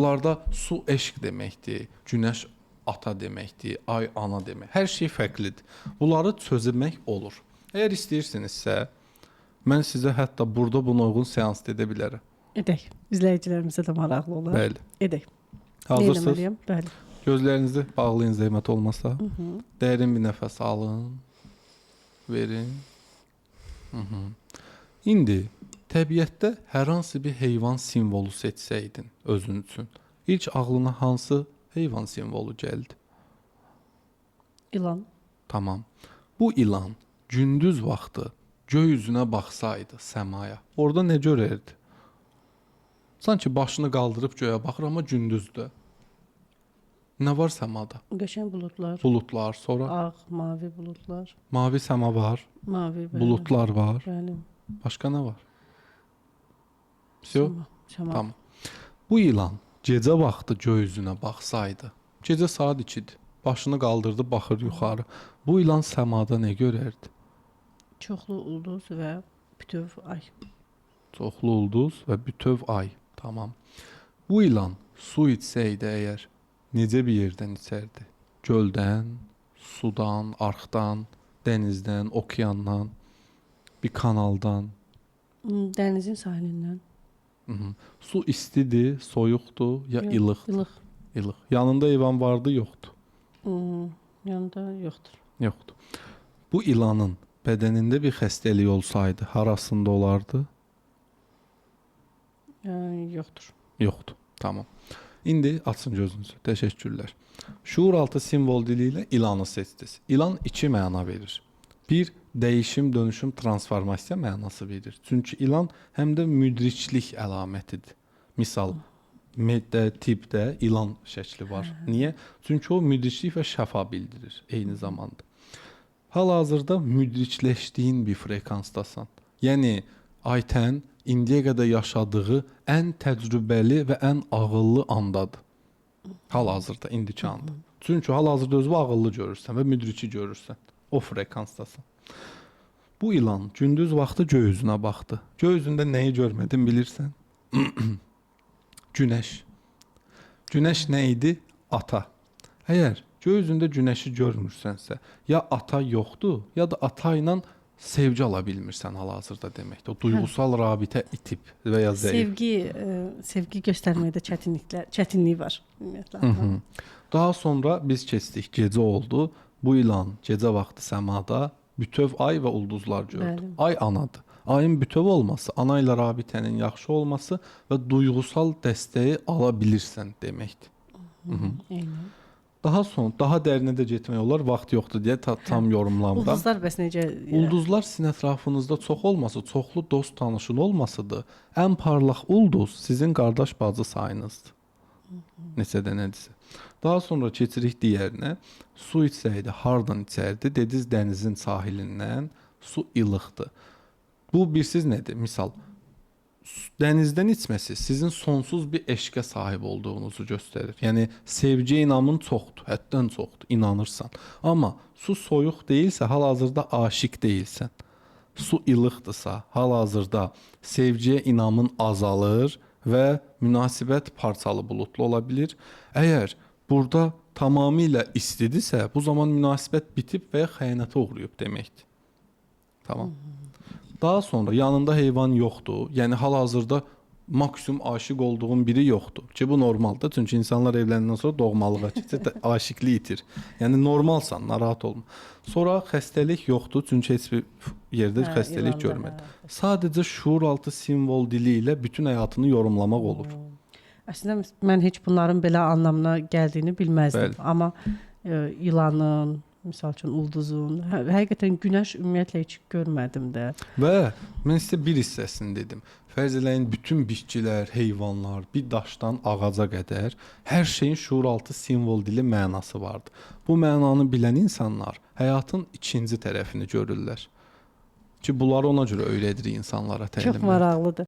Bunlarda su eşq deməkdir, günəş ata deməkdir, ay ana demək. Hər şey fərqlidir. Bunları çözmək olur. Əgər istəyirsinizsə, mən sizə hətta burada buna uyğun seans edə bilərəm. Edək. İzləyicilərimizə də maraqlı olar. Bəli. Edək. Hazırsınız? Eləməliyəm? Bəli. Gözlərinizi bağlayın zəhmət olmasa. Dərin bir nəfəs alın. Verin. İndi təbiətdə hər hansı bir heyvan simvolu seçsəydin özün üçün, ilk ağlına hansı heyvan simvolu gəldi? İlan. Tamam. Bu ilan gündüz vaxtı göy üzünə baxsaydı səmaya, orada nə görərdi? Sanki başını qaldırıb göyə baxır, amma gündüzdür. Nə var səmada? Qəşəng buludlar. Buludlar, sonra Ağ, mavi buludlar. mavi səma var, Mavi, bəli. buludlar var. Bəli. Başqa nə var? Всё? Şəma. Tamam. Bu ilan gecə vaxtı göy üzünə baxsaydı, gecə saat 2-dir. Başını qaldırdı, baxır yuxarı. Bu ilan səmada nə görərdi? Çoxlu ulduz və bütöv ay. Çoxlu ulduz və bütöv ay. Tamam. Bu ilan su içsəydi əgər, necə bir yerdən içərdi? Göldən, sudan, arxdan, dənizdən, okeandan, bir kanaldan. Dənizin sahilindən. Su istidir, soyuqdur, ya ilıq? İlıq. İlıq. Yanında heyvan vardı, yoxdur. Yanında yoxdur. Yoxdur. Bu ilanın bədənində bir xəstəlik olsaydı, harasında olardı? Yoxdur. Yoxdur. Tamam. İndi açın gözünüzü. Təşəkkürlər. Şuuraltı simvol dili ilə ilanı seçdiniz. İlan iki məna verir. Bir, dəyişim, dönüşüm, transformasiya mənası verir. Çünki ilan həm də müdriklik əlamətidir. Misal, meddə, tipdə ilan şəkli var. Niyə? Çünki o müdriklik və şəfa bildirir eyni zamanda. Hal-hazırda müdrikləşdiyin bir frekansdasan. Yəni, Aytən indiyə qədər yaşadığı ən təcrübəli və ən ağıllı andadır. Hal-hazırda, indiki anda. Çünki hal-hazırda özünü ağıllı görürsən və müdriki görürsən. O frekansdasan. Bu ilan gündüz vaxtı göy üzünə baxdı. Göy üzündə nəyi görmədin bilirsən? Günəş. Günəş nə idi? Ata. Əgər göy üzündə günəşi görmürsənsə, ya ata yoxdur, ya da ata ilə sevgi ala bilmirsən hal-hazırda deməkdir. O duyğusal rabitə itib və ya zəif. Sevgi göstərməkdə çətinlik var ümumiyyətlə. Daha sonra biz keçdik, gecə oldu. Bu ilan gecə vaxtı səmada bütöv ay və ulduzlar gördü. Bəli. Ay anadır. Ayın bütöv olması, ana ilə rabitənin yaxşı olması və duyğusal dəstəyi ala bilirsən deməkdir. Eynən. Daha dərinə də getmək olar, vaxt yoxdur deyə tam yorumlamıram. Ulduzlar bəs necə? Ulduzlar sizin ətrafınızda çox olması, çoxlu dost tanışın olmasıdır. Ən parlaq ulduz sizin qardaş bacı sayınızdır. Neçədə nədirsə. Daha sonra keçirik digərinə. Su içsəydi, hardan içərdi? Dediniz dənizin sahilindən. Su ilıqdır. Bu birsiz nədir? Misal, dənizdən içməsi sizin sonsuz bir eşqə sahib olduğunuzu göstərir. Yəni, sevgi inamın çoxdur, həddən çoxdur, inanırsan. Amma su soyuq deyilsə, hal-hazırda aşiq deyilsən. Su ilıqdırsa, hal-hazırda sevgiyə inamın azalır və münasibət parçalı buludlu ola bilir. Əgər burada tamamilə istidirsə, bu zaman münasibət bitib və ya xəyanətə uğrayıb deməkdir. Tamam. Daha sonra yanında heyvan yoxdur. Yəni hal-hazırda maksimum aşiq olduğun biri yoxdur. Ki bu normaldır. Çünki insanlar evləndən sonra doğmalığa keçir, aşiqlik itir. Yəni normalsan, narahat olma. Sonra xəstəlik yoxdur. Çünki heç bir yerdə xəstəlik görmədi. Sadəcə şuuraltı simvol dili ilə bütün həyatını yorumlamaq olur. Əslində mən heç bunların belə anlamına gəldiyini bilməzdim. Bəli. Amma ilanın, misal üçün ulduzun, həqiqətən günəş ümumiyyətlə heç görmədim də. Və mən sizə bir hissəsini dedim. Fərz eləyin bütün bitkilər, heyvanlar, bir daşdan ağaca qədər hər şeyin şuuraltı simvol dili mənası vardır. Bu mənanı bilən insanlar həyatın ikinci tərəfini görürlər. Ki bunları ona görə öyrədirik insanlara təlimlər. Çox maraqlıdır.